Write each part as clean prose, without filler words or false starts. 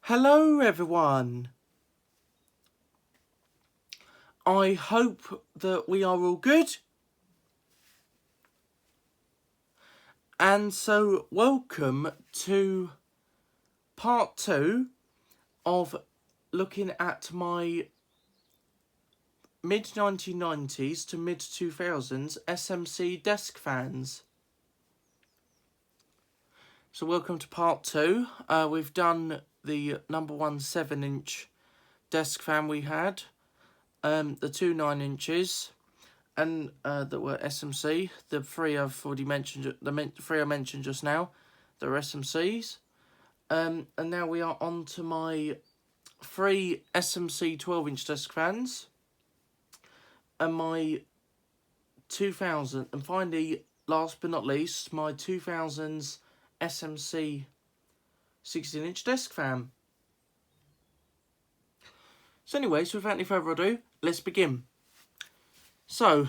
Hello everyone. I hope that we are all good. And so welcome to part 2 of looking at my mid-1990s to mid-2000s SMC desk fans. So welcome to part 2. We've done the number 1 7-inch desk fan we had, the 2 9-inches, and that were SMC. The three I've already mentioned, the three I mentioned just now, they're SMCs. And now we are on to my 3 SMC 12-inch desk fans, and my 2000, and finally, last but not least, my 2000s SMC 16-inch desk fan. So anyway, so without any further ado, let's begin. So,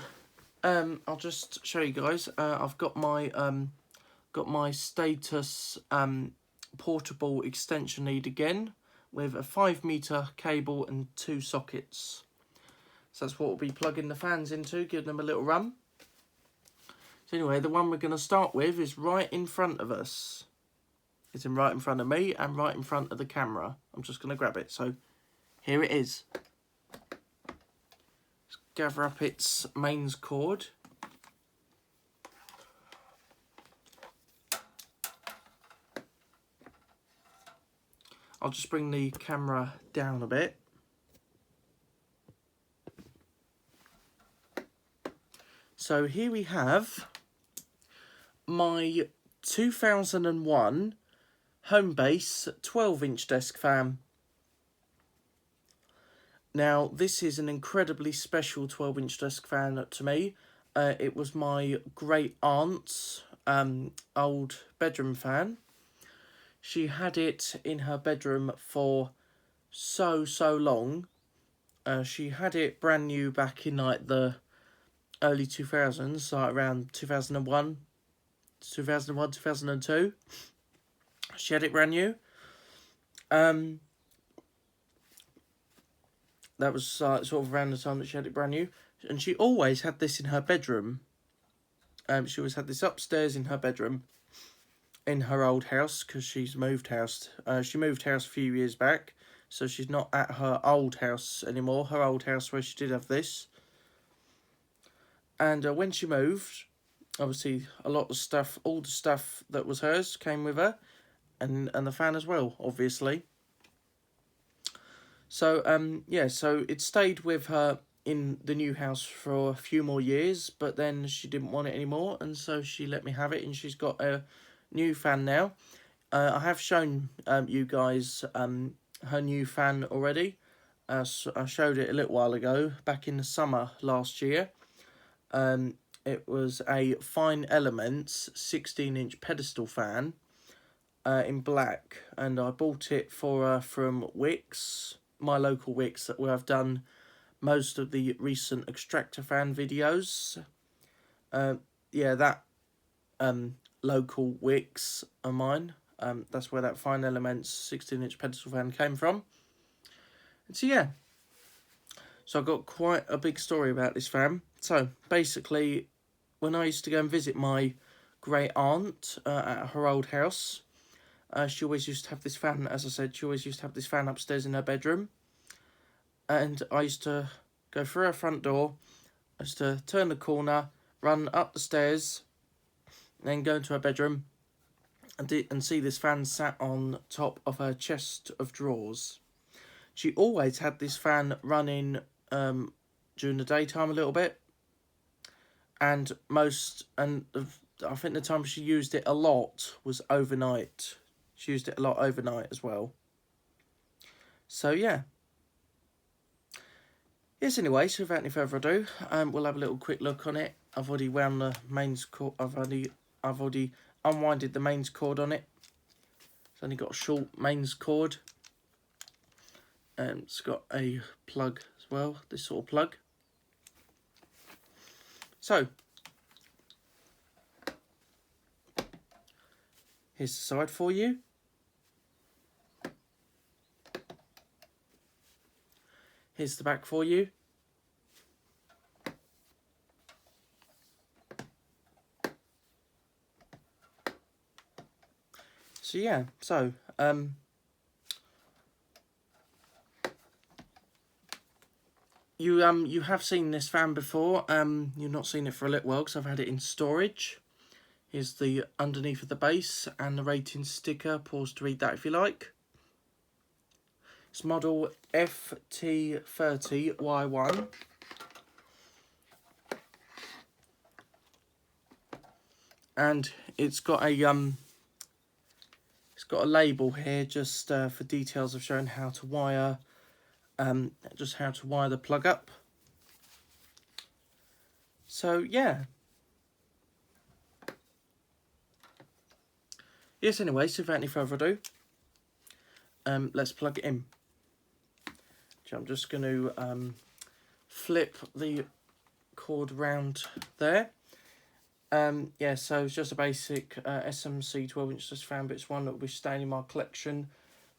I'll just show you guys. I've got my status portable extension lead again, with a 5-meter cable and 2 sockets. So that's what we'll be plugging the fans into, giving them a little run. So anyway, the one we're going to start with is right in front of us. It's right in front of me and right in front of the camera. I'm just going to grab it. So here it is. Let's gather up its mains cord. I'll just bring the camera down a bit. So here we have my 2001 Homebase 12-inch desk fan. Now, this is an incredibly special 12-inch desk fan to me. It was my great aunt's old bedroom fan. She had it in her bedroom for so long. She had it brand new back in like the early 2000s, like around 2001, 2002. She had it brand new. That was sort of around the time that she had it brand new. And she always had this in her bedroom. She always had this upstairs in her bedroom in her old house, because she's moved house. She moved house a few years back, so she's not at her old house anymore. Her old house where she did have this. And when she moved, obviously a lot of stuff, all the stuff that was hers came with her, and the fan as well, obviously. So yeah, so it stayed with her in the new house for a few more years, but then she didn't want it anymore, and so she let me have it, and she's got a new fan now. I have shown you guys her new fan already. So I showed it a little while ago, back in the summer last year. It was a Fine Elements 16-inch pedestal fan in black, and I bought it for her from Wickes, my local Wickes, where I've done most of the recent extractor fan videos. Yeah, that local Wickes are mine. That's where that Fine Elements 16-inch pedestal fan came from. And so yeah, so I've got quite a big story about this fan. So basically, when I used to go and visit my great aunt at her old house, she always used to have this fan. As I said, she always used to have this fan upstairs in her bedroom. And I used to go through her front door, I used to turn the corner, run up the stairs, then go into her bedroom and see this fan sat on top of her chest of drawers. She always had this fan running during the daytime a little bit, and I think the time she used it a lot was overnight. She used it a lot overnight as well. So yeah. Yes, anyway, so without any further ado, we'll have a little quick look on it. I've already wound the mains cord. I've already unwinded the mains cord on it. It's only got a short mains cord. It's got a plug as well, this sort of plug. So here's the side for you. Here's the back for you. So yeah, so you have seen this fan before. You've not seen it for a little while because I've had it in storage. Here's the underneath of the base and the rating sticker. Pause to read that if you like. It's model FT30Y1. And it's got a label here just for details of showing how to wire just how to wire the plug up. So yeah. Yes, anyway, so without any further ado, let's plug it in. So I'm just going to flip the cord round there. Yeah, so it's just a basic SMC 12-inch fan, but it's one that will be staying in my collection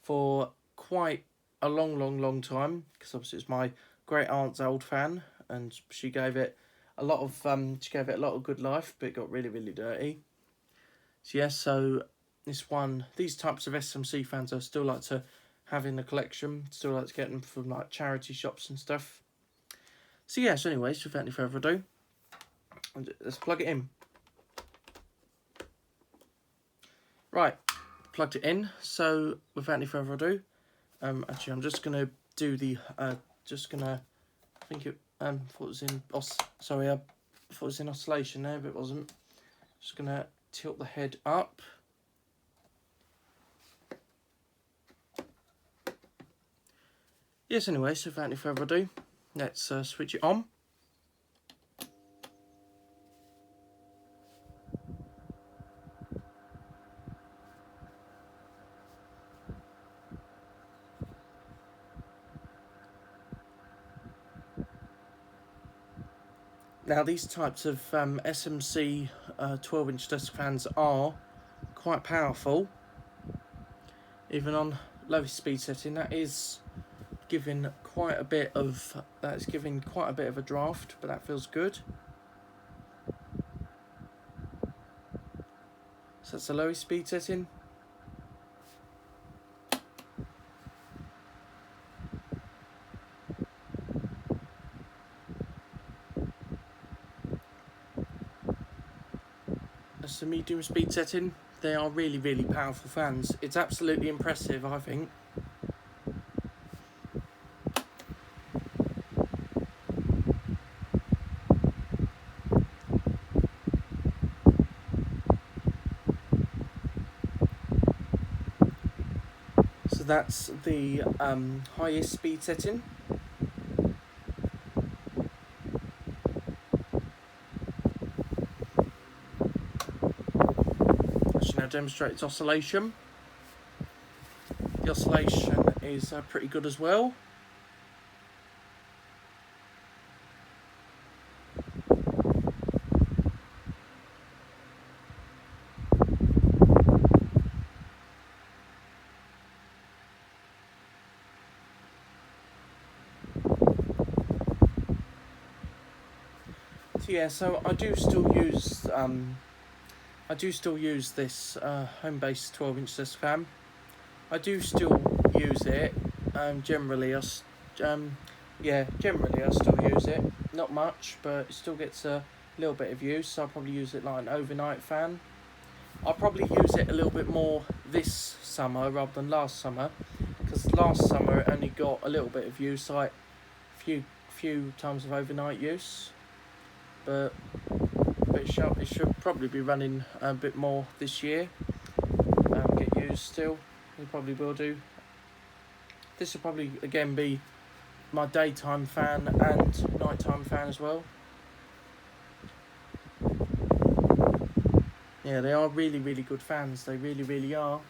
for quite a long time, because obviously it's my great aunt's old fan, and she gave it a lot of good life, but it got really dirty. So yeah, so these types of SMC fans I still like to have in the collection. Still like to get them from like charity shops and stuff. So yeah, so anyways, without any further ado, let's plug it in. Right, plugged it in. So without any further ado, actually I'm just gonna do the I think it thought it was in I thought it was in oscillation there, but it wasn't. Just gonna tilt the head up. Yes, anyway, so without any further ado, let's switch it on. Now these types of SMC 12-inch desk fans are quite powerful, even on lowest speed setting. That is giving quite a bit of a draft, but that feels good. So that's the lowest speed setting. That's the medium speed setting. They are really powerful fans. It's absolutely impressive, I think. So that's the highest speed setting. I should now demonstrate its oscillation. The oscillation is pretty good as well. So yeah, so I do still use this home-based 12-inch desk fan. I do still use it. Generally I still use it. Not much, but it still gets a little bit of use. So I'll probably use it like an overnight fan. I'll probably use it a little bit more this summer rather than last summer, because last summer it only got a little bit of use, like few times of overnight use. But it should probably be running a bit more this year. Get used still. It probably will do. This will probably again be my daytime fan and nighttime fan as well. Yeah, they are really good fans. They really are.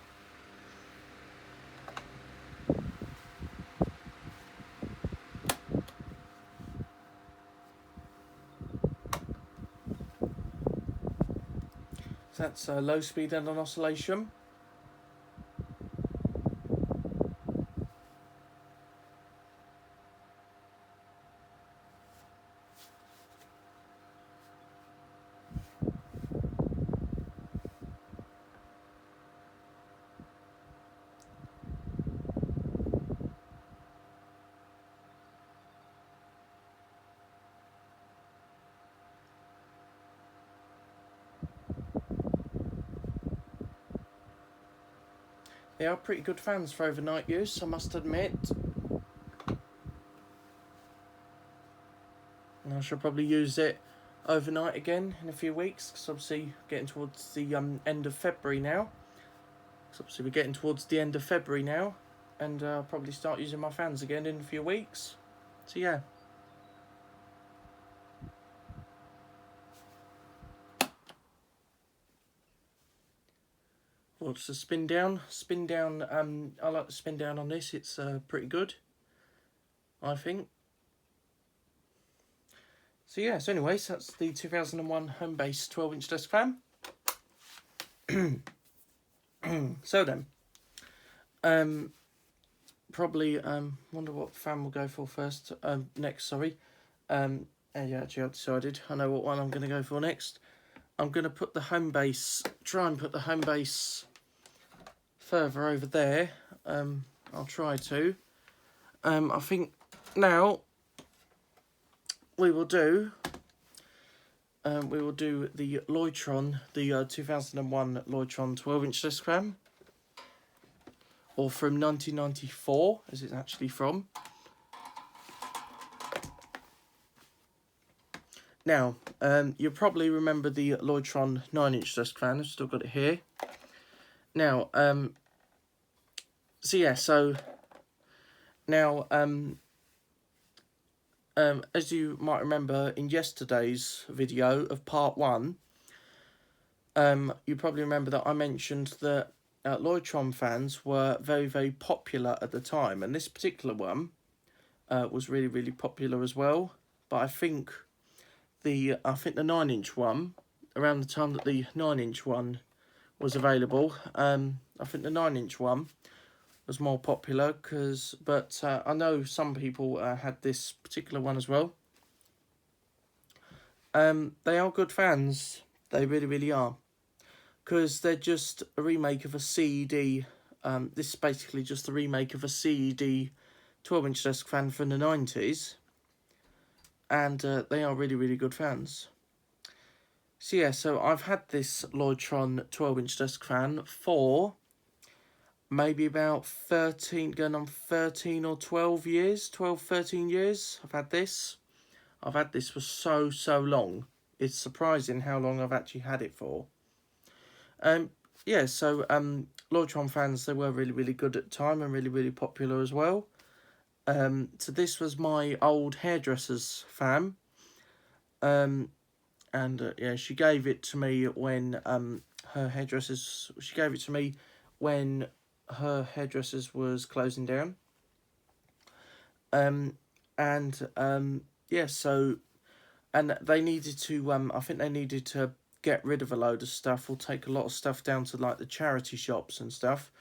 So that's low speed and on oscillation. They are pretty good fans for overnight use, I must admit. And I shall probably use it overnight again in a few weeks, because obviously getting towards the end of February now. So obviously we're getting towards the end of February now, and I'll probably start using my fans again in a few weeks. So yeah. What's the spin down? Spin down, I like the spin down on this. It's pretty good, I think. So yeah, so anyways, that's the 2001 Homebase 12-inch desk fan. So then, probably wonder what fan we'll go for first. Next, sorry. Yeah, actually I've decided. I know what one I'm going to go for next. I'm going to put the Homebase, try and put the Homebase further over there. I'll try to. I think now we will do the Lloydtron, the 2001 Lloydtron 12-inch desk fan, or from 1994, as it's actually from. Now, you'll probably remember the Lloydtron 9-inch desk fan. I've still got it here. Now, so yeah, so now, as you might remember in yesterday's video of part 1, you probably remember that I mentioned that Lloydtron fans were very, very popular at the time, and this particular one was really, really popular as well. But I think the 9-inch one, around the time that the 9-inch one was available, I think the 9-inch one was more popular, but I know some people had this particular one as well. They are good fans, they really, really are, because they're just a remake of a CED. This is basically just a remake of a CED 12-inch desk fan from the 90s, and they are really, really good fans. So yeah, so I've had this Lloydtron 12-inch desk fan for maybe about 13, going on 13 or 12 years, 12, 13 years. I've had this for so long. It's surprising how long I've actually had it for. Yeah, so Lloydtron fans, they were really, really good at the time and really, really popular as well. So this was my old hairdresser's fan. And yeah, she gave it to me when her hairdressers was closing down. Yeah, so, and they needed to I think they needed to get rid of a load of stuff or take a lot of stuff down to like the charity shops and stuff.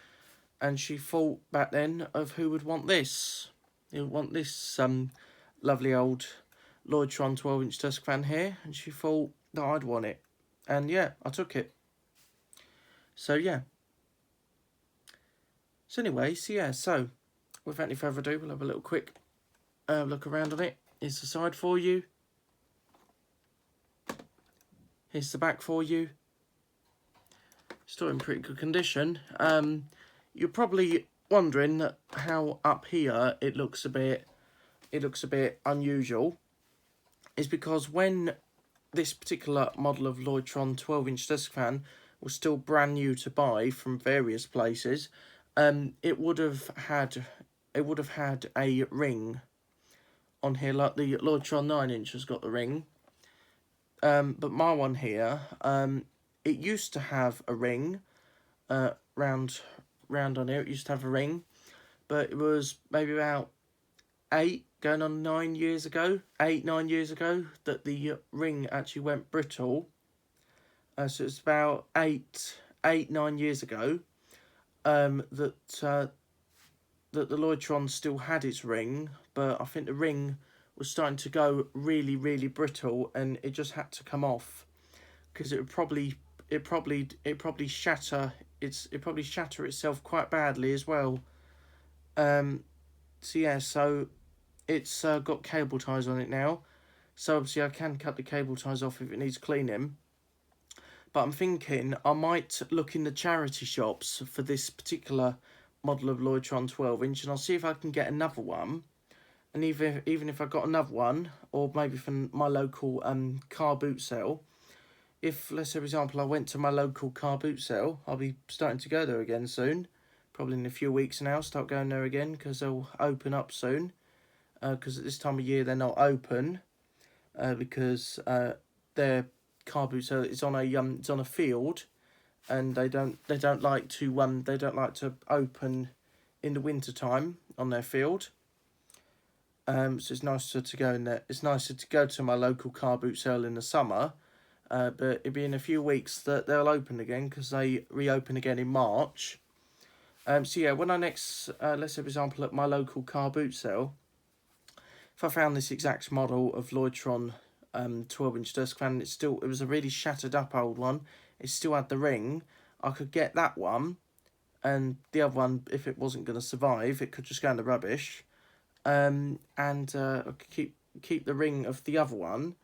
And she thought back then of who would want this. Who would want this lovely old Lloydtron 12-inch desk fan here, and she thought that I'd want it. And yeah, I took it. So yeah. So anyway, so without any further ado, we'll have a little quick look around on it. Here's the side for you. Here's the back for you. Still in pretty good condition. You're probably wondering how up here it looks a bit unusual. Is because when this particular model of Lloydtron 12-inch desk fan was still brand new to buy from various places, it would have had a ring on here, like the Lloydtron 9-inch has got the ring. But my one here, it used to have a ring, round on here. It used to have a ring, but it was maybe about 9 years ago, that the ring actually went brittle. So it's about 9 years ago, that the Lloydtron still had its ring, but I think the ring was starting to go really, really brittle, and it just had to come off, because it would probably shatter itself quite badly as well. So yeah, so it's got cable ties on it now, so obviously I can cut the cable ties off if it needs cleaning. But I'm thinking I might look in the charity shops for this particular model of Lloydtron 12-inch, and I'll see if I can get another one. And even if I got another one, or maybe from my local car boot sale, if, let's say, for example, I went to my local car boot sale, I'll be starting to go there again soon, probably in a few weeks now, start going there again, because they'll open up soon, because at this time of year they're not open, because their car boot sale is on a field, and they don't like to open in the winter time on their field. So it's nicer to go in there. It's nicer to go to my local car boot sale in the summer, but it'll be in a few weeks that they'll open again, because they reopen again in March. So yeah, when I next, let's say for example at my local car boot sale, if I found this exact model of Lloydtron 12-inch desk fan, it was a really shattered up old one, it still had the ring, I could get that one, and the other one, if it wasn't going to survive, it could just go in the rubbish. I could keep the ring of the other one,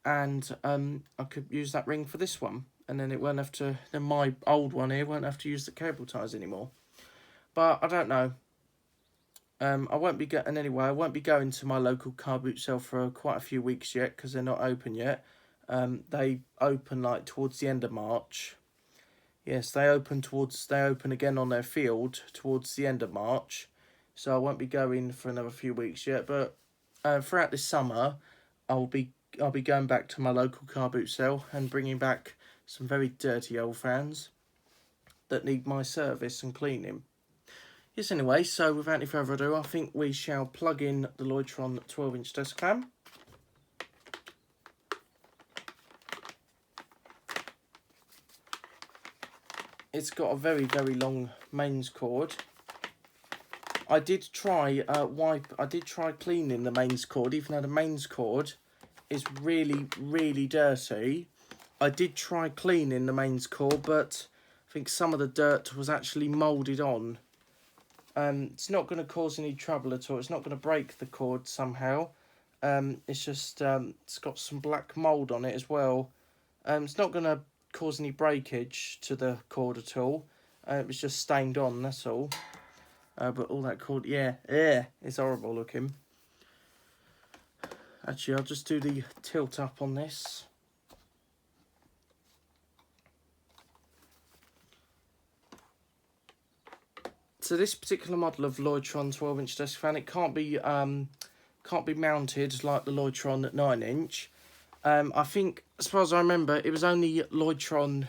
and I could use that ring for this one, and then my old one here won't have to use the cable ties anymore. But I don't know. I won't be going to my local car boot sale for quite a few weeks yet, because they're not open yet. They open like towards the end of March. Yes, they open again on their field towards the end of March. So I won't be going for another few weeks yet, but throughout this summer, I'll be going back to my local car boot sale and bringing back some very dirty old fans that need my service and cleaning. Yes, anyway, so without any further ado, I think we shall plug in the Lloydtron 12-inch desk fan. It's got a very, very long mains cord. I did try cleaning the mains cord, even though the mains cord is really, really dirty. I did try cleaning the mains cord, but I think some of the dirt was actually moulded on. It's not going to cause any trouble at all. It's not going to break the cord somehow. It's just it's got some black mould on it as well. It's not going to cause any breakage to the cord at all. It was just stained on, that's all. But all that cord, yeah, it's horrible looking. Actually, I'll just do the tilt up on this. So this particular model of Lloydtron 12-inch desk fan, it can't be mounted like the Lloydtron 9-inch. I think, as far as I remember, it was only Lloydtron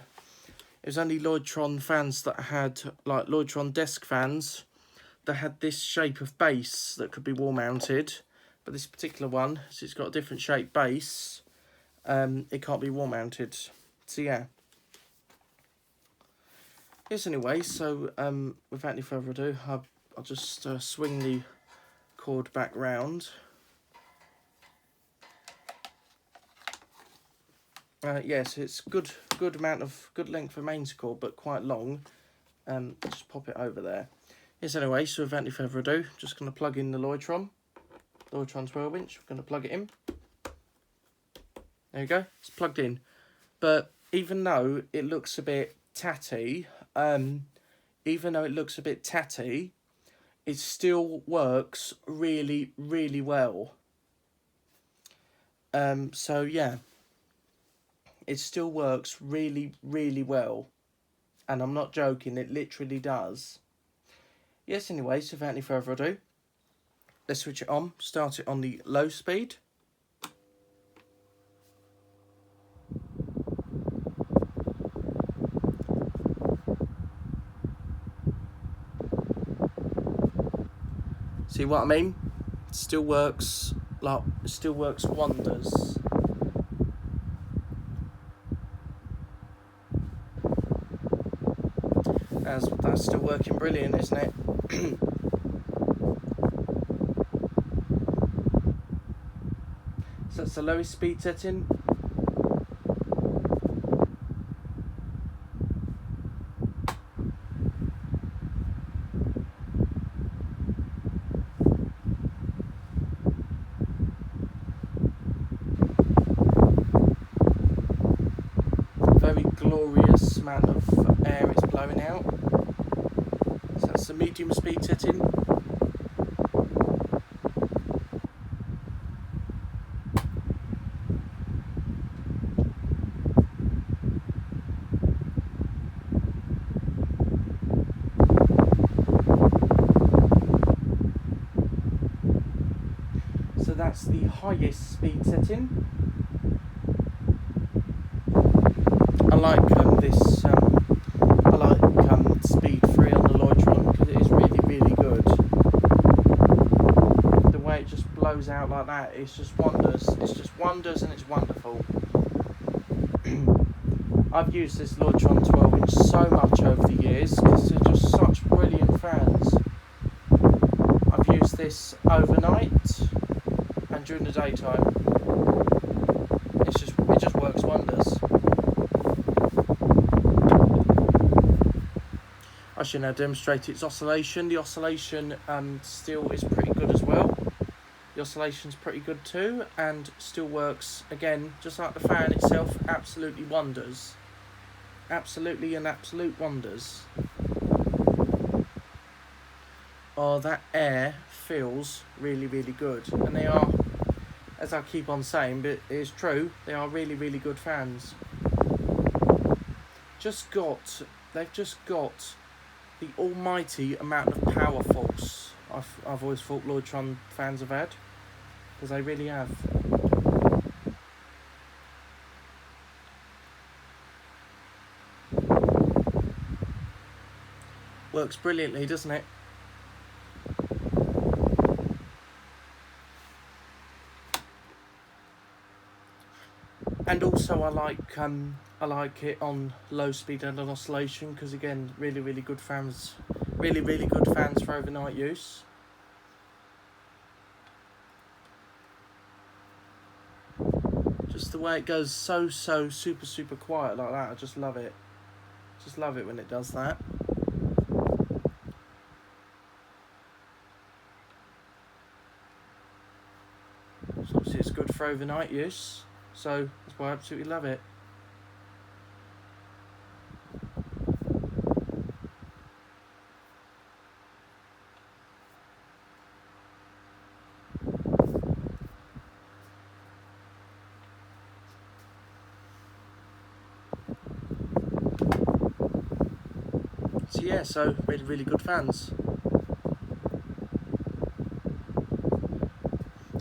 fans that had, like Lloydtron desk fans, that had this shape of base that could be wall mounted. But this particular one, so it's got a different shape base, it can't be wall mounted. So yeah. Yes, anyway, so without any further ado, I'll just swing the cord back round. Yes, it's good length of mains cord, but quite long. Just pop it over there. Yes, anyway, so without any further ado, just going to plug in the Lloydtron 12-inch. We're going to plug it in. There you go, it's plugged in. But even though it looks a bit tatty, it still works really, really well. So yeah, it still works really, really well. And I'm not joking, it literally does. Yes, anyway, so without any further ado, let's switch it on, start it on the low speed. See what I mean? It still works wonders. That's still working brilliant, isn't it? So that's the lowest speed setting. Very medium speed setting. So that's the highest speed setting. I like this. I like speed 3 on the Lloydtron because it is really, really good. The way it just blows out like that, it's just wonders. It's just wonders, and it's wonderful. I've used this Lloydtron 12-inch so much over the years because they're just such brilliant fans. I've used this overnight and during the daytime. It just works wonders. I should now demonstrate its oscillation. The oscillation still is pretty good as well. The oscillation's pretty good too, and still works again, just like the fan itself. Absolutely wonders. Absolutely and absolute wonders. Oh, that air feels really, really good, and they are, as I keep on saying, but it is true, they are really, really good fans. They've just got the almighty amount of power force I've always thought Lloydtron fans have had, because they really have. Works brilliantly, doesn't it? And also I like it on low speed and on oscillation, because again, really, really good fans. Really, really good fans for overnight use. Just the way it goes so super quiet like that, I just love it. Just love it when it does that. So obviously it's good for overnight use, so that's why I absolutely love it. So yeah, so really, really good fans.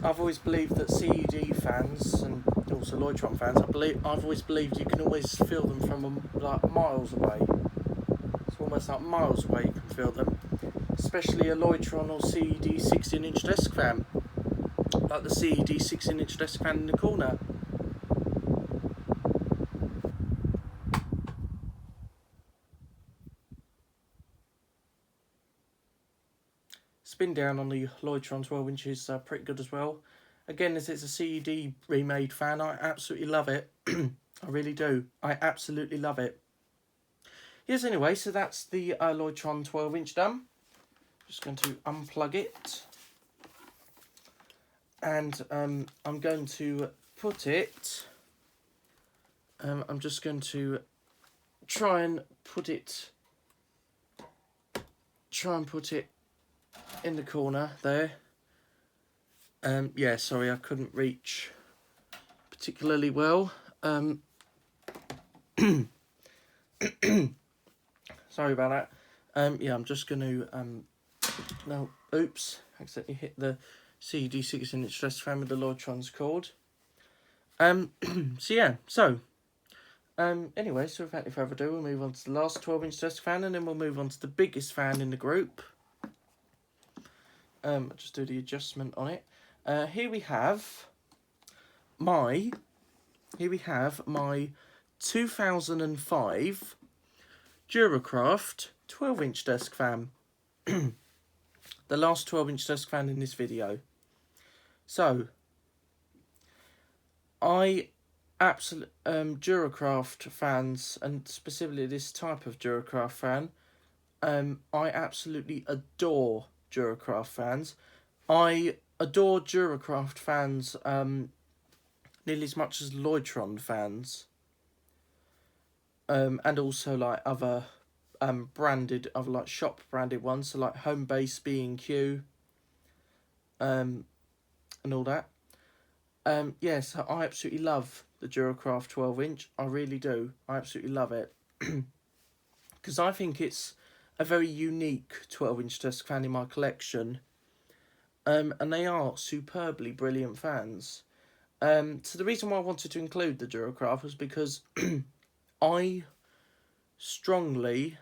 I've always believed that CED fans and also Lloydtron fans, I've always believed you can always feel them from like miles away. It's almost like miles away you can feel them, especially a Lloydtron or CED 16-inch desk fan, like the CED 16-inch desk fan in the corner. Spin down on the Lloydtron 12-inch is pretty good as well. Again, as it's a CED remade fan, I absolutely love it. I really do. I absolutely love it. Yes, anyway, so that's the Lloydtron 12-inch done. Just going to unplug it. And I'm going to put it... I'm just going to try and put it in the corner there. Yeah, sorry, I couldn't reach particularly well. Sorry about that. Yeah, I'm just going to... no, oops, accidentally hit the CED 16-inch desk fan with the Lloydtron's cord. So yeah, so... anyway, so without any further ado, we'll move on to the last 12-inch desk fan, and then we'll move on to the biggest fan in the group. I'll just do the adjustment on it. Here we have my 2005 Duracraft 12-inch desk fan. The last 12-inch desk fan in this video. So, Duracraft fans, and specifically this type of Duracraft fan, I absolutely adore Duracraft fans. I adore Duracraft fans nearly as much as Lloydtron fans, and also like other branded, other like shop branded ones, so like Home Base, B&Q, and all that. Yes, I absolutely love the Duracraft 12-inch. I really do. I absolutely love it. Because I think it's a very unique 12-inch desk fan in my collection. And they are superbly brilliant fans. So the reason why I wanted to include the Duracraft was because I strongly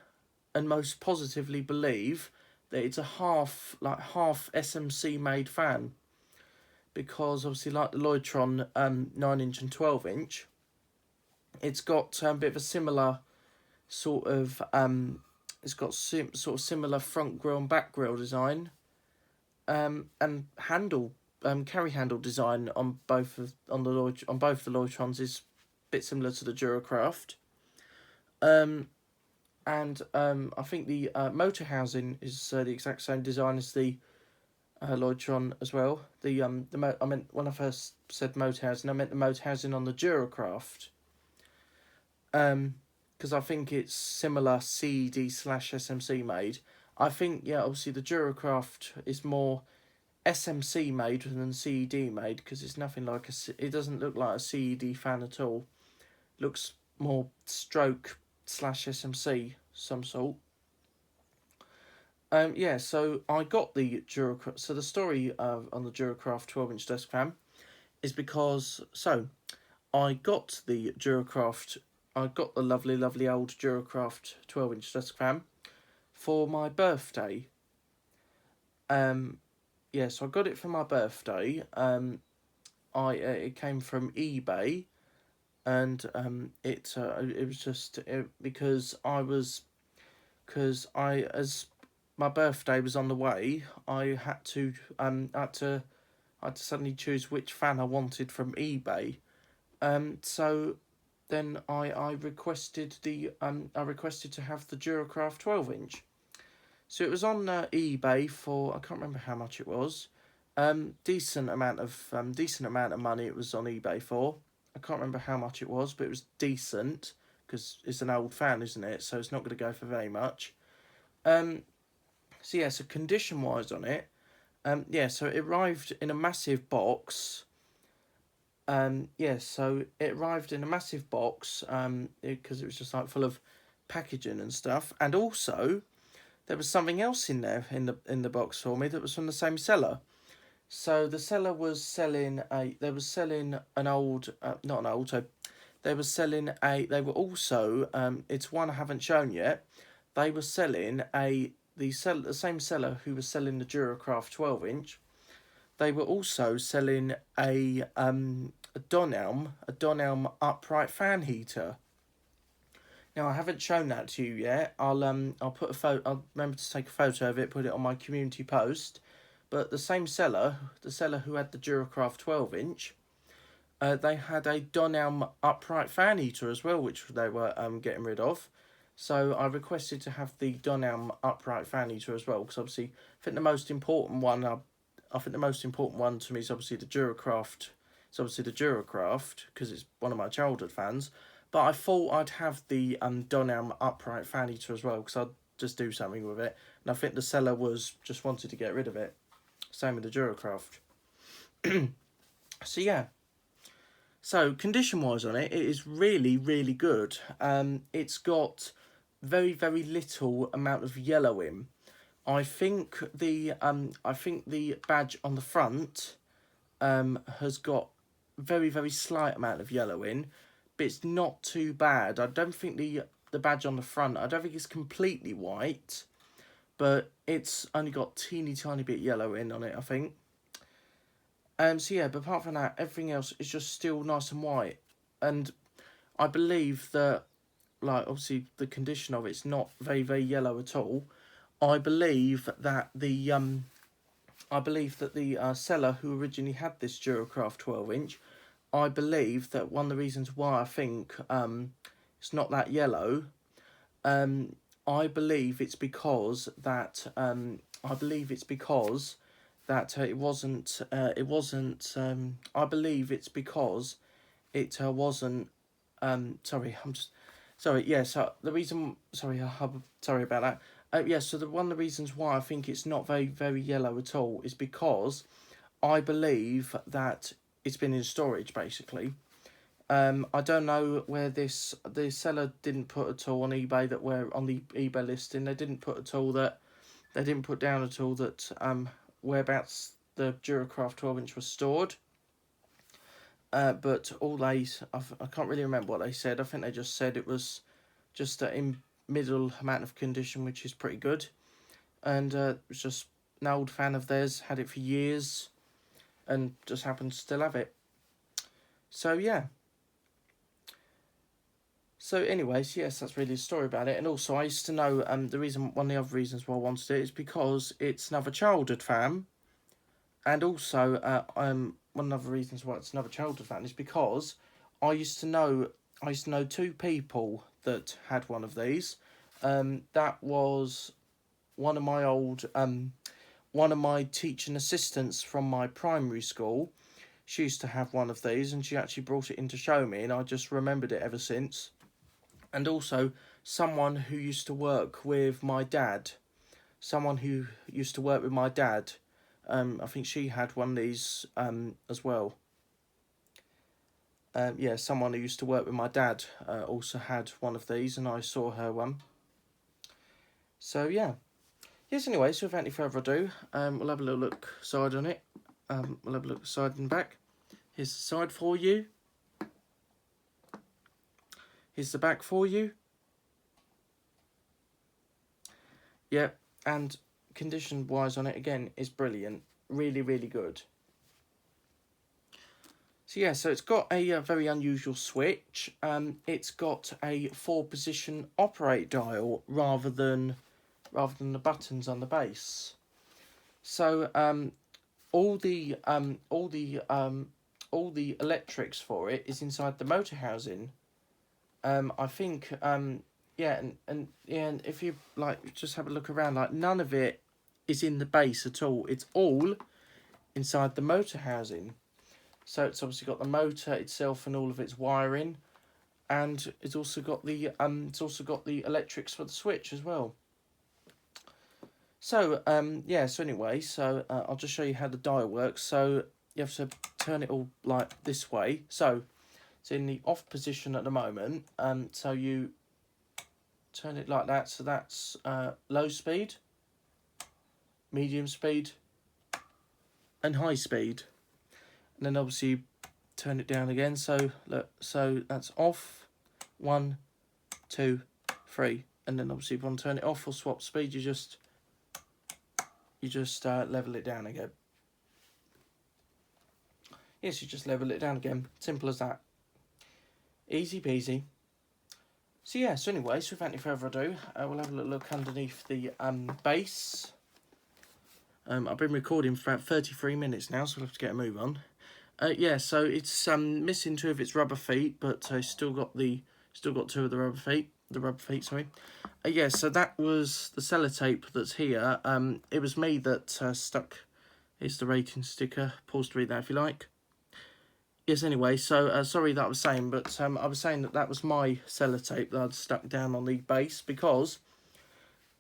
and most positively believe that it's a half SMC made fan, because obviously like the Lloydtron 9-inch and 12-inch, it's got a bit of a similar sort of it's got sort of similar front grille and back grille design, and handle carry handle design on both the Lloydtrons is a bit similar to the Duracraft. And I think the motor housing is the exact same design as the Lloydtron as well. I meant when I first said motor housing, I meant the motor housing on the Duracraft. Because I think it's similar CED/SMC made. I think, yeah, obviously the Duracraft is more SMC made than CED made, because it's nothing like it doesn't look like a CED fan at all. It looks more stroke/SMC some sort. So I got the Duracraft. So the story on the Duracraft 12-inch desk fan is because I got the Duracraft. I got the lovely old Duracraft 12-inch desk fan for my birthday. So I got it for my birthday. It came from eBay, and it was just because as my birthday was on the way, I had to suddenly choose which fan I wanted from eBay. So then I requested to have the Duracraft 12-inch. So it was on eBay for, I can't remember how much it was. Decent amount of money it was on eBay for. I can't remember how much it was, but it was decent, because it's an old fan, isn't it? So it's not going to go for very much. So condition wise on it, so it arrived in a massive box. So it arrived in a massive box, because it was just like full of packaging and stuff, and also there was something else in there in the box for me that was from the same seller. So the seller was selling an old, not an old. So they were selling they were also it's one I haven't shown yet. They were selling the same seller who was selling the Duracraft 12-inch. They were also selling a Donelm upright fan heater. Now I haven't shown that to you yet. I'll put a photo. I'll remember to take a photo of it, put it on my community post. But the same seller, who had the Duracraft 12-inch, they had a Donelm upright fan heater as well, which they were getting rid of. So I requested to have the Donelm upright fan heater as well, because obviously I think the most important one to me is obviously the Duracraft. It's obviously the Duracraft, because it's one of my childhood fans. But I thought I'd have the Donelm upright fan heater as well, because I'd just do something with it. And I think the seller just wanted to get rid of it. Same with the Duracraft. So condition wise on it is really, really good. It's got very, very little amount of yellow in. I think the badge on the front has got very, very slight amount of yellow in, but it's not too bad. I don't think the badge on the front, I don't think it's completely white, but it's only got teeny tiny bit yellow in on it, I think. But apart from that, everything else is just still nice and white. And I believe that, like, obviously the condition of it's not very, very yellow at all. I believe that the seller who originally had this Duracraft 12-inch, I believe that one of the reasons why I think it's not that yellow, I believe it's because that it wasn't. I believe it's because it wasn't. Sorry, Sorry, yeah, so the reason... sorry about that. Yeah, so one of the reasons why I think it's not very, very yellow at all is because I believe that it's been in storage, basically. I don't know where the seller didn't put at all on eBay that were on the eBay listing. They didn't put at all that... They didn't put down at all that whereabouts the Duracraft 12-inch was stored. But all I can't really remember what they said. I think they just said it was just in middle amount of condition, which is pretty good. And it was just an old fan of theirs, had it for years, and just happened to still have it. So yeah. So anyways, yes, that's really the story about it. And also I used to know one of the other reasons why I wanted it is because it's another childhood fan. And also one of the reasons why it's another childhood fan is because I used to know two people that had one of these. That was one of my teaching assistants from my primary school. She used to have one of these, and she actually brought it in to show me, and I just remembered it ever since. And also someone who used to work with my dad. I think she had one of these as well. Yeah, someone who used to work with my dad also had one of these, and I saw her one. So yeah. Yes, anyway, so without any further ado, we'll have a little look side on it. We'll have a look side and back. Here's the side for you. Here's the back for you. Yeah, and condition-wise on it, again, is brilliant. Really, really good. So yeah, so it's got a very unusual switch. It's got a 4-position operate dial rather than the buttons on the base. So all the electrics for it is inside the motor housing. I think yeah, and if you like just have a look around, like none of it is in the base at all. It's all inside the motor housing. So it's obviously got the motor itself and all of its wiring, and it's also got the electrics for the switch as well. So yeah, so anyway, I'll just show you how the dial works. So you have to turn it all like this way. So it's in the off position at the moment. So you turn it like that. So that's low speed, medium speed, and high speed. And then obviously turn it down again. So look, so that's off, 1, 2, 3, and then obviously if you want to turn it off or swap speed, you just level it down again. Yes, you just level it down again. Simple as that. Easy peasy. So yeah, so anyway, so without any further ado, we'll have a little look underneath the base. I've been recording for about 33 minutes now, so we'll have to get a move on. Yeah, so it's missing 2 of its rubber feet, but still got 2 of the rubber feet. Sorry. Yeah, so that was the sellotape that's here. It was me that stuck. Here's the rating sticker. Pause to read that if you like. Yes, anyway, so sorry that I was saying, but I was saying that was my sellotape that I'd stuck down on the base because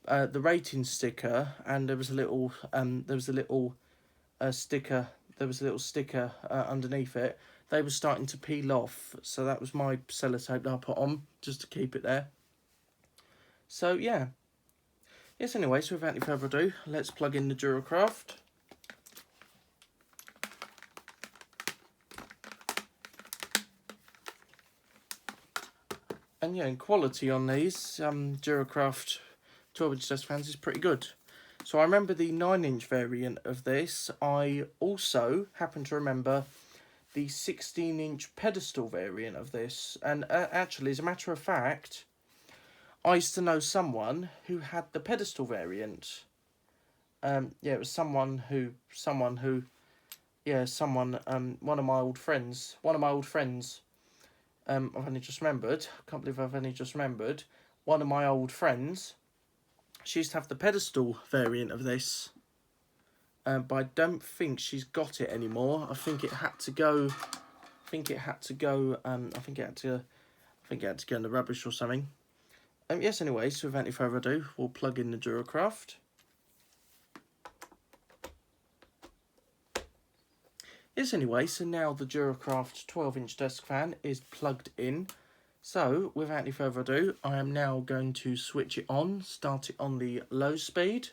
the rating sticker, and there was a little sticker underneath it. They were starting to peel off, so that was my sellotape that I put on just to keep it there. So yeah. Yes, anyway, so without any further ado, let's plug in the Duracraft. And yeah, and quality on these Duracraft 12-inch desk fans is pretty good. So I remember the 9-inch variant of this. I also happen to remember the 16-inch pedestal variant of this. And actually, as a matter of fact, I used to know someone who had the pedestal variant. Yeah, it was one of my old friends. I've only just remembered. I can't believe I've only just remembered. One of my old friends, she used to have the pedestal variant of this. But I don't think she's got it anymore. I think it had to go. think it had to go in the rubbish or something. Yes, anyway, so without any further ado, we'll plug in the Duracraft. Yes, anyway, so now the Duracraft 12-inch desk fan is plugged in. So, without any further ado, I am now going to switch it on, start it on the low speed.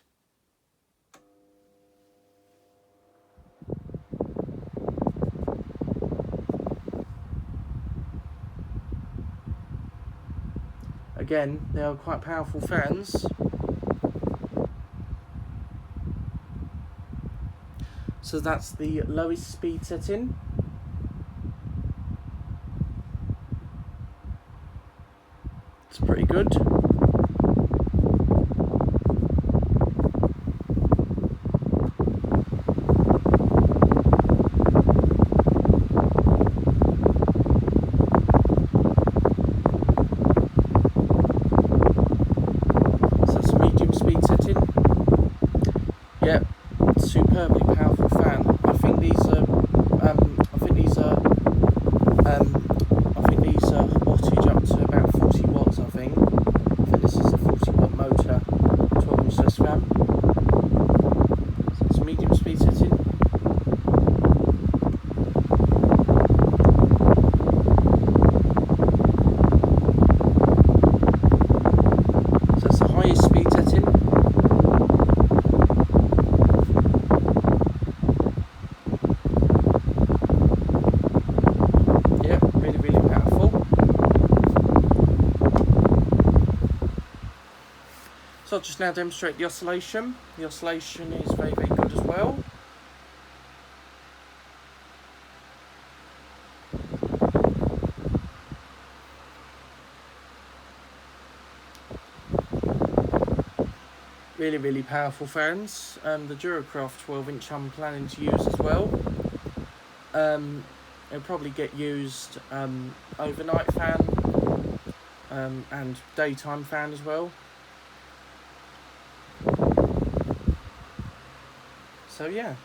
Again, they are quite powerful fans. So that's the lowest speed setting. It's pretty good. Yep, superbly powerful fan. I think these are wattage up to about 40 watts. I think this is a 40-watt motor, 12-inch desk fan. So it's medium speed setting. So that's the highest speed setting. So I'll just now demonstrate the oscillation. The oscillation is very, very good as well. Really, really powerful fans. The Duracraft 12-inch I'm planning to use as well. It'll probably get used overnight fan and daytime fan as well. So yeah.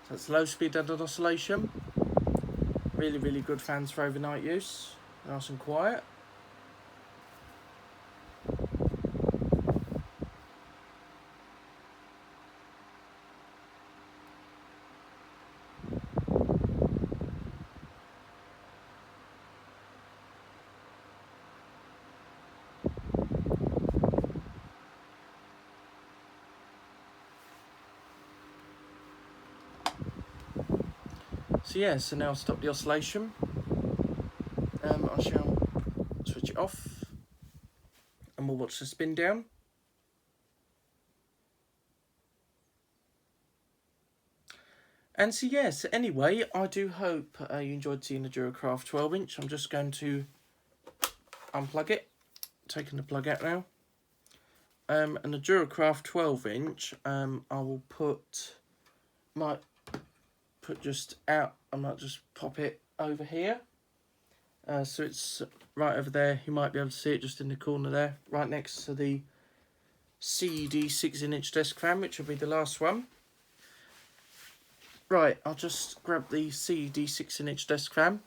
So it's low speed and oscillation. Really, really good fans for overnight use. Nice and quiet. So yeah, so now I'll stop the oscillation. I shall switch it off and we'll watch the spin down. And so yes, anyway, I do hope you enjoyed seeing the Duracraft 12-inch. I'm just going to unplug it, taking the plug out now. And the Duracraft 12-inch, might put just out, I might just pop it over here. So it's right over there, you might be able to see it just in the corner there, right next to the CED 16-inch desk fan, which will be the last one. Right, I'll just grab the CED 16-inch desk fan.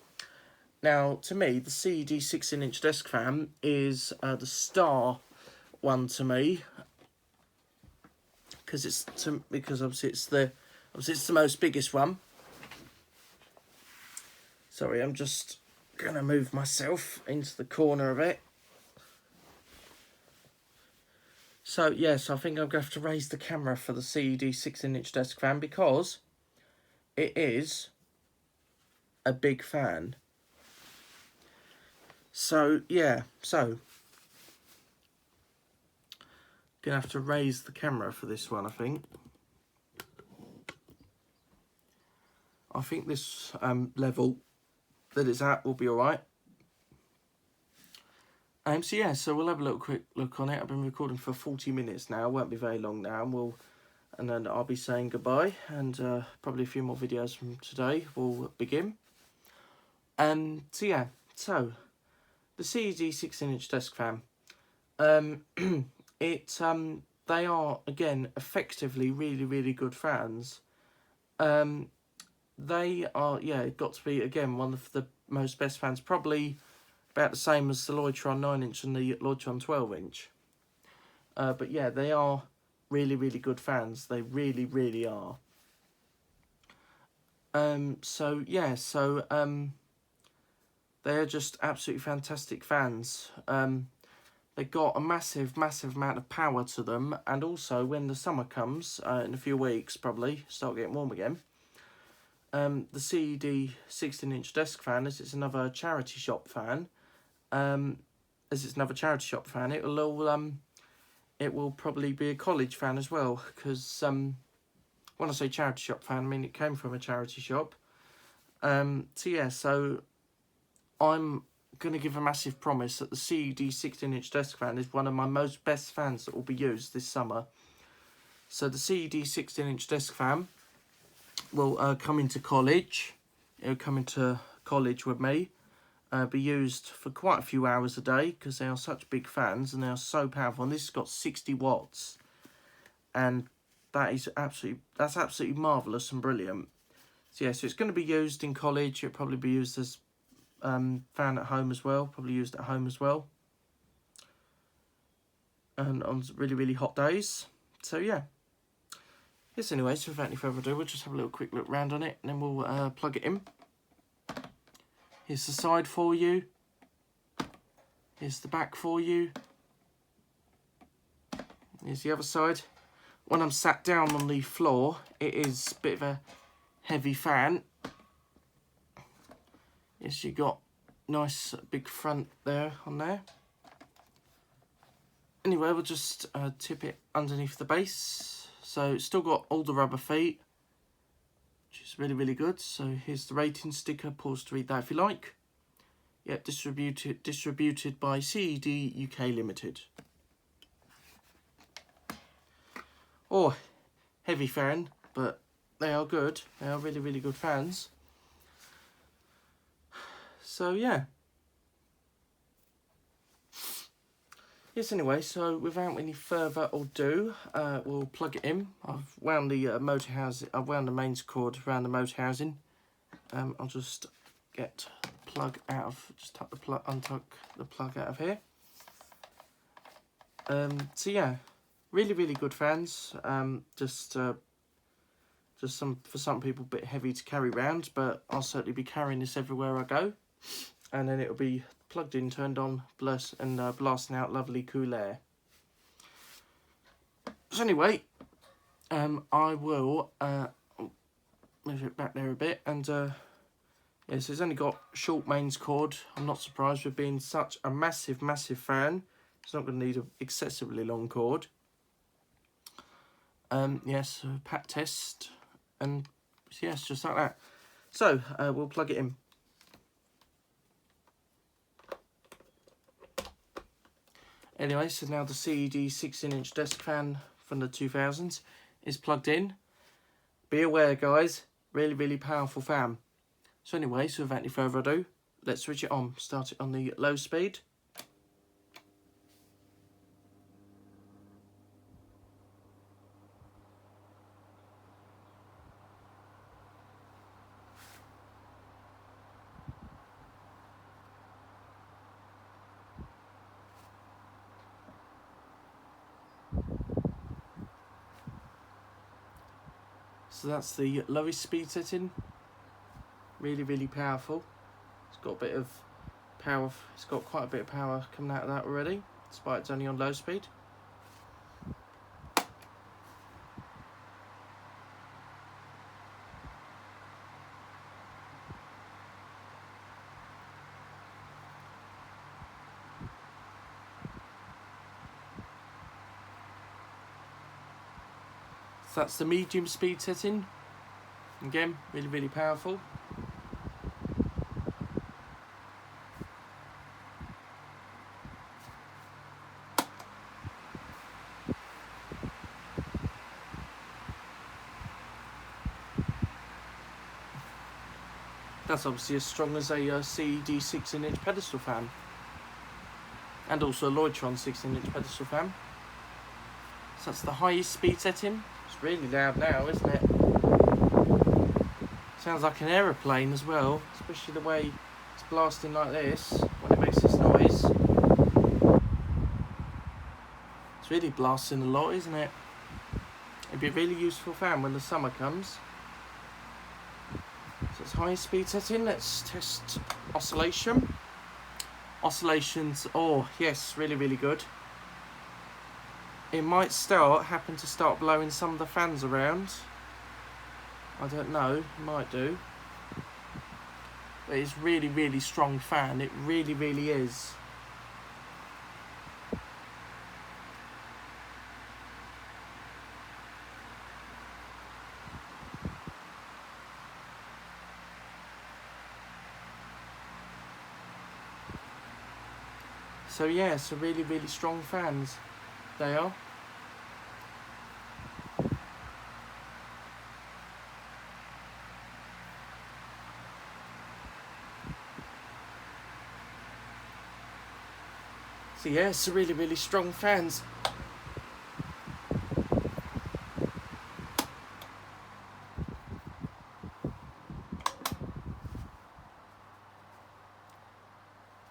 Now, to me, the CED 16-inch desk fan is the star one to me, because obviously it's the most biggest one. Sorry, I'm just gonna move myself into the corner of it. So yes, I think I'm gonna have to raise the camera for the CED 16-inch desk fan because it is a big fan. So yeah, gonna have to raise the camera for this one, I think. I think this level that it's at will be alright. So yeah, so we'll have a little quick look on it. I've been recording for 40 minutes now. It won't be very long now, and then I'll be saying goodbye, and probably a few more videos from today will begin. So yeah, so the CED 16-inch desk fan. They they are, again, effectively really, really good fans. They are, yeah, got to be, again, one of the most best fans, probably about the same as the Lloydtron 9-inch and the Lloydtron 12-inch. But yeah, they are really, really good fans. They really, really are. So yeah, they're just absolutely fantastic fans. They've got a massive, massive amount of power to them, and also when the summer comes, in a few weeks probably, start getting warm again, the CED 16-inch desk fan, as it's another charity shop fan, it will probably be a college fan as well, because when I say charity shop fan, I mean it came from a charity shop. So yeah, so I'm going to give a massive promise that the CED 16-inch desk fan is one of my most best fans that will be used this summer. So the CED 16-inch desk fan will come into college. It'll come into college with me. Be used for quite a few hours a day because they are such big fans and they are so powerful. And this has got 60 watts, and that's absolutely marvellous and brilliant. So yeah, so it's going to be used in college. It'll probably be used as fan at home as well. Probably used at home as well. And on really, really hot days. So yeah. Yes, anyway, so without any further ado, we'll just have a little quick look round on it and then we'll plug it in. Here's the side for you. Here's the back for you. Here's the other side. When I'm sat down on the floor, it is a bit of a heavy fan. Yes, you got nice big front there on there. Anyway, we'll just tip it underneath the base. So it's still got all the rubber feet, which is really, really good. So here's the rating sticker. Pause to read that if you like. Yep, distributed by CED UK Limited. Oh, heavy fan, but they are good. They are really, really good fans. So yeah. Yes, anyway, so without any further ado, we'll plug it in. I've wound the motor housing. I've wound the mains cord around the motor housing. I'll just get the plug out of, just untuck the plug out of here. So yeah, really, really good fans. Just for some people, a bit heavy to carry around, but I'll certainly be carrying this everywhere I go. And then it'll be plugged in, turned on, blasting out lovely cool air. So anyway, I will move it back there a bit, and yes, it's only got short mains cord. I'm not surprised with being such a massive, massive fan. It's not going to need an excessively long cord. Yes, pat test, and yes, just like that. So we'll plug it in. Anyway, so now the CED 16-inch desk fan from the 2000s is plugged in. Be aware, guys, really, really powerful fan. So anyway, so without any further ado, let's switch it on. Start it on the low speed. So that's the lowest speed setting. Really, really powerful. It's got a bit of power. It's got quite a bit of power coming out of that already, despite it's only on low speed. So that's the medium speed setting. Again, really, really powerful. That's obviously as strong as a CED 16-inch pedestal fan. And also a Lloydtron 16-inch pedestal fan. So that's the highest speed setting. It's really loud now, isn't it? Sounds like an aeroplane as well, especially the way it's blasting like this when it makes this noise. It's really blasting a lot, isn't it? It'd be a really useful fan when the summer comes. So it's highest speed setting. Let's test oscillation. Oscillations, oh yes, really, really good. It might happen to start blowing some of the fans around. I don't know, it might do. But it's really, really strong fan. It really, really is. So yeah, so really, really strong fans. They are. So yeah, so really, really strong fans.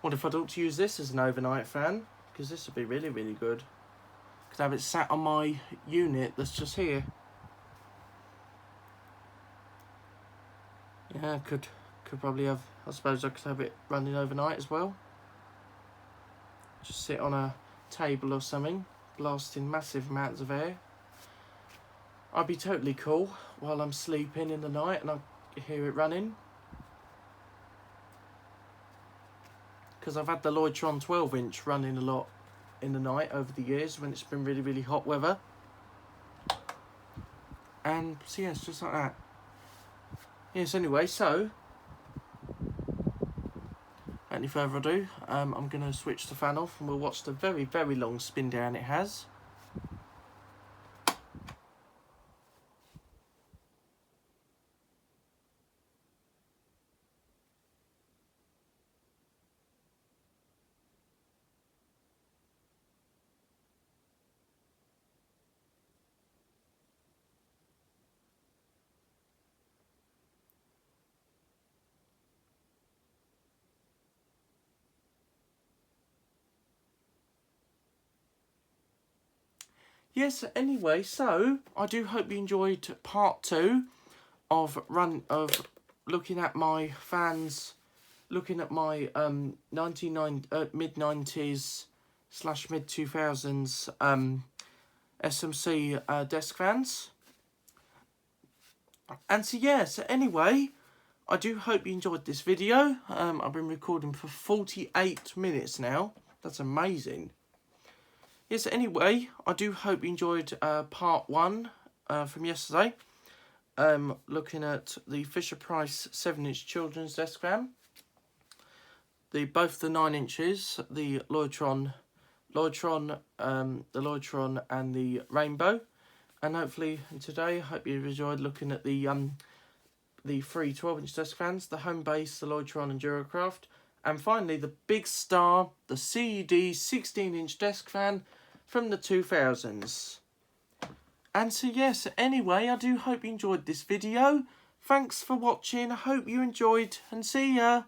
What if I thought to use this as an overnight fan? Because this would be really, really good. Could have it sat on my unit that's just here. Yeah, could probably have, I suppose I could have it running overnight as well. Just sit on a table or something, blasting massive amounts of air. I'd be totally cool while I'm sleeping in the night and I hear it running. Because I've had the Lloydtron 12-inch running a lot in the night over the years when it's been really, really hot weather. And so yeah, it's just like that. Yes, anyway, so without any further ado, I'm going to switch the fan off and we'll watch the very, very long spin down it has. Yes, anyway, so I do hope you enjoyed part 2 of looking at my fans, looking at my mid-90s / mid-2000s SMC desk fans. And so yeah, so anyway, I do hope you enjoyed this video. I've been recording for 48 minutes now. That's amazing. Yes, anyway, I do hope you enjoyed part 1 from yesterday. Looking at the Fisher-Price 7-inch children's desk fan. Both the 9 inches, the Lloydtron and the Rainbow. And hopefully today, I hope you enjoyed looking at the 3 12-inch desk fans, the Home Base, the Lloydtron and Duracraft. And finally, the big star, the CED 16-inch desk fan from the 2000s. And so yes, anyway, I do hope you enjoyed this video. Thanks for watching. I hope you enjoyed and see ya.